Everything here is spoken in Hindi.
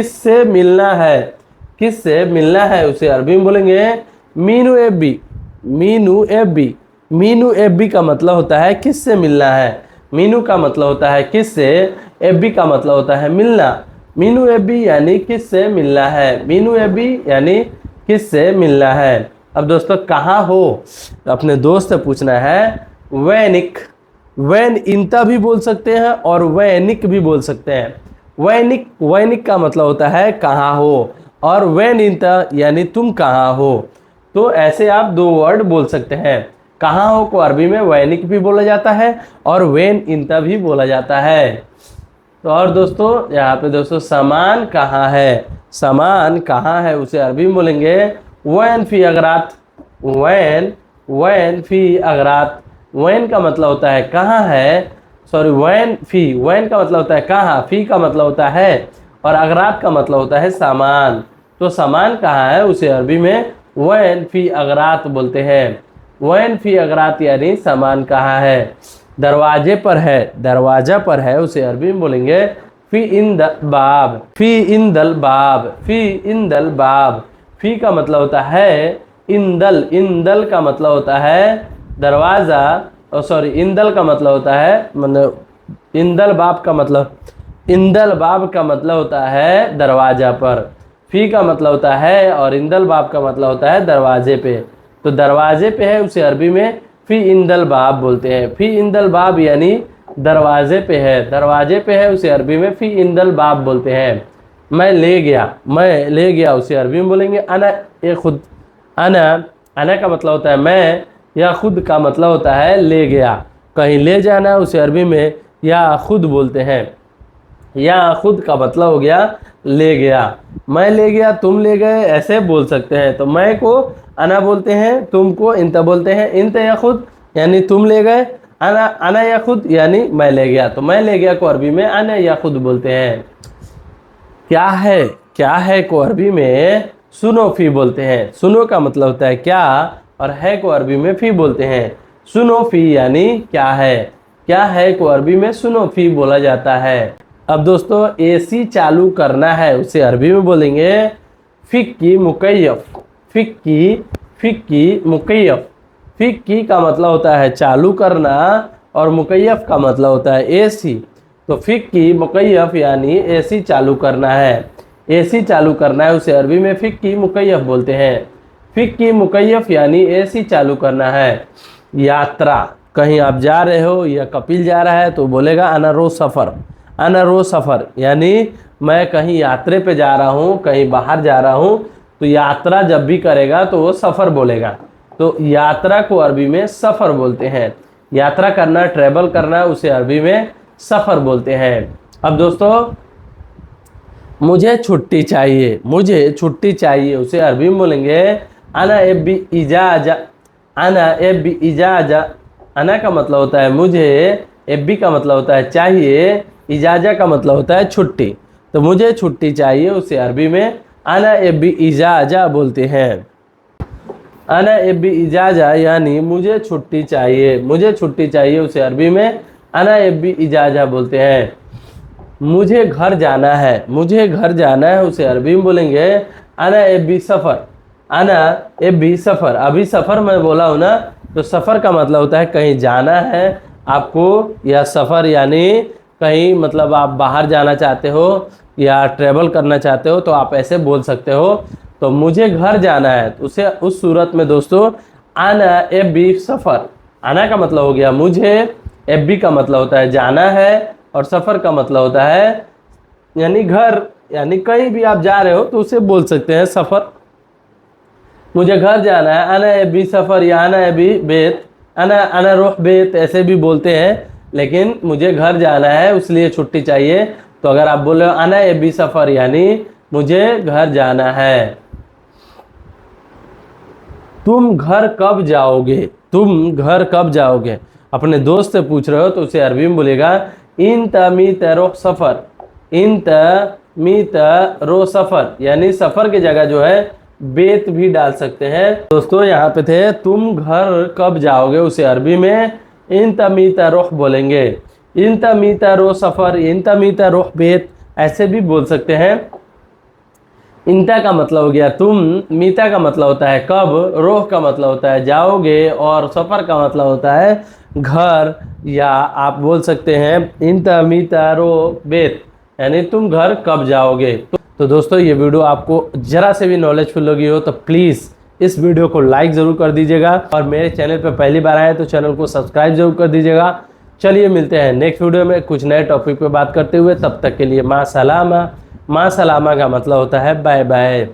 किससे मिलना है, किससे मिलना है उसे अरबी में बोलेंगे मीनू एबी। मीनू एबी, मीनू एबी का मतलब होता है किससे मिलना है। मीनू का मतलब होता है किससे, एबी का मतलब होता है मिलना। मीनू एबी यानी किससे मिलना है, मीनू एबी यानी किससे मिलना है। अब दोस्तों कहाँ हो, अपने दोस्त से पूछना है। वैनिक, वैन इंता भी बोल सकते हैं और वैनिक भी बोल सकते हैं। वैनिक, वैनिक का मतलब होता है कहाँ हो, और वैन इंता यानी तुम कहाँ हो। तो ऐसे आप दो वर्ड बोल सकते हैं। कहाँ हो को अरबी में वैनिक भी बोला जाता है और वैन इंता भी बोला जाता है। तो और दोस्तों यहाँ पे दोस्तों सामान कहाँ है, सामान कहाँ है उसे अरबी में बोलेंगे वैन फी अगरात। वैन, वैन फी अगरात। वैन का मतलब होता है कहाँ है, सॉरी वैन फी, वैन का मतलब होता है कहाँ, फी का मतलब होता है, और अगरात का मतलब होता है सामान। तो सामान कहाँ है उसे अरबी में वैन फी अगरात बोलते हैं। वैन फी अगरात यानी सामान कहाँ है। दरवाजे पर है, दरवाजा पर है उसे अरबी में बोलेंगे फी इन द बाब। फी इन दल बाब, फी इन दल बाब। फी का मतलब होता है इंदल, इंदल का मतलब होता है दरवाज़ा, और सॉरी इंदल का मतलब होता है, मतलब इंदल बाब का मतलब, इंदल बाब का मतलब होता है दरवाजा पर। फी का मतलब होता है और इंदल बाब का मतलब होता है दरवाजे पे। तो दरवाजे पे है उसे अरबी में फी इंदल बाब बोलते हैं। फी इंदल बाब यानी दरवाजे पे है, दरवाजे पे है उसे अरबी में फी इंदल बाब बोलते हैं। मैं ले गया, मैं ले गया उसे अरबी में बोलेंगे अना ए खुद। अना, अना का मतलब होता है मैं, या खुद का मतलब होता है ले गया। कहीं ले जाना उसे अरबी में या खुद बोलते हैं। या खुद का मतलब हो गया ले गया। मैं ले गया, तुम ले गए, ऐसे बोल सकते हैं। तो मैं को अना बोलते हैं, तुम को इंत बोलते हैं। इंत या खुद यानी तुम ले गए, अना, अना या खुद यानी मैं ले गया। तो मैं ले गया को अरबी में अना या खुद बोलते हैं। क्या है, क्या है को अरबी में सुनो फी बोलते हैं। सुनो का मतलब होता है क्या, और है को अरबी में फी बोलते हैं। सुनो फी यानी क्या है, क्या है को अरबी में सुनो फी बोला जाता है। अब दोस्तों एसी चालू करना है उसे अरबी में बोलेंगे फिक्की मुकैयफ। फिक्की, फिक्की मुकैयफ। फिक्की का मतलब होता है चालू करना और मुकैयफ का मतलब होता है एसी। तो फिक्की मुकैयफ यानी एसी चालू करना है। एसी चालू करना है उसे अरबी में फिक्की मुकैयफ बोलते हैं। फिक्की मुकैयफ यानी एसी चालू करना है। यात्रा, कहीं आप जा रहे हो या कपिल जा रहा है तो बोलेगा अना रो सफ़र। अना रो सफ़र यानी मैं कहीं यात्रा पे जा रहा हूँ, कहीं बाहर जा रहा हूँ। तो यात्रा जब भी करेगा तो वो सफ़र बोलेगा। तो यात्रा को अरबी में सफ़र बोलते हैं। यात्रा करना, ट्रैवल करना उसे अरबी में सफ़र बोलते हैं। अब दोस्तों मुझे छुट्टी चाहिए, मुझे छुट्टी चाहिए उसे अरबी में बोलेंगे अना एबी इजाजा। अना एबी इजाजा। अना का मतलब होता है मुझे, एबी का मतलब होता है चाहिए, इजाजा का मतलब होता है छुट्टी। तो मुझे छुट्टी चाहिए उसे अरबी में अना एबी इजाजा बोलते हैं। अना एबी इजाजा यानी मुझे छुट्टी चाहिए, मुझे छुट्टी चाहिए उसे अरबी में अना एबी इजाजा बोलते हैं। मुझे घर जाना है, मुझे घर जाना है उसे अरबी में बोलेंगे अना एबी सफ़र। अना एबी सफ़र। अभी सफ़र मैं बोला हूँ ना, तो सफ़र का मतलब होता है कहीं जाना है आपको, या सफ़र यानी कहीं मतलब आप बाहर जाना चाहते हो या ट्रैवल करना चाहते हो तो आप ऐसे बोल सकते हो। तो मुझे घर जाना है तो उसे उस सूरत में दोस्तों आना एबी सफ़र। आना का मतलब हो गया मुझे, एबी का मतलब होता है जाना है, और सफ़र का मतलब होता है यानी घर, यानी कहीं भी आप जा रहे हो तो उसे बोल सकते हैं सफ़र। मुझे घर जाना है अना एबी सफ़र, या अना एबी बेत, अना रुह बेत ऐसे भी बोलते हैं। लेकिन मुझे घर जाना है इसलिए छुट्टी चाहिए। तो अगर आप बोले अना एबी सफ़र यानी मुझे घर जाना है। तुम घर कब जाओगे, तुम घर कब जाओगे। अपने दोस्त से पूछ रहे हो तो उसे अरबी में बोलेगा इन तमी तरो सफ़र। इन तमी तरो सफ़र यानी सफ़र की जगह जो है बेत भी डाल सकते हैं। दोस्तों यहाँ पे थे तुम घर कब जाओगे उसे अरबी में इन तमी तरोह बोलेंगे। इन तमी तरो सफ़र, इन तमी तरोह बेत ऐसे भी बोल सकते हैं। इंटा का मतलब हो गया तुम, मीता का मतलब होता है कब, रोह का मतलब होता है जाओगे, और सफ़र का मतलब होता है घर, या आप बोल सकते हैं इंटा मीता रो बेत, यानी तुम घर कब जाओगे। तो दोस्तों ये वीडियो आपको ज़रा से भी नॉलेजफुल लगी हो तो प्लीज़ इस वीडियो को लाइक ज़रूर कर दीजिएगा, और मेरे चैनल पर पहली बार आए तो चैनल को सब्सक्राइब जरूर कर दीजिएगा। चलिए मिलते हैं नेक्स्ट वीडियो में कुछ नए टॉपिक पे बात करते हुए, तब तक के लिए माँ सलामा। माँ सलामा का मतलब होता है बाय बाय।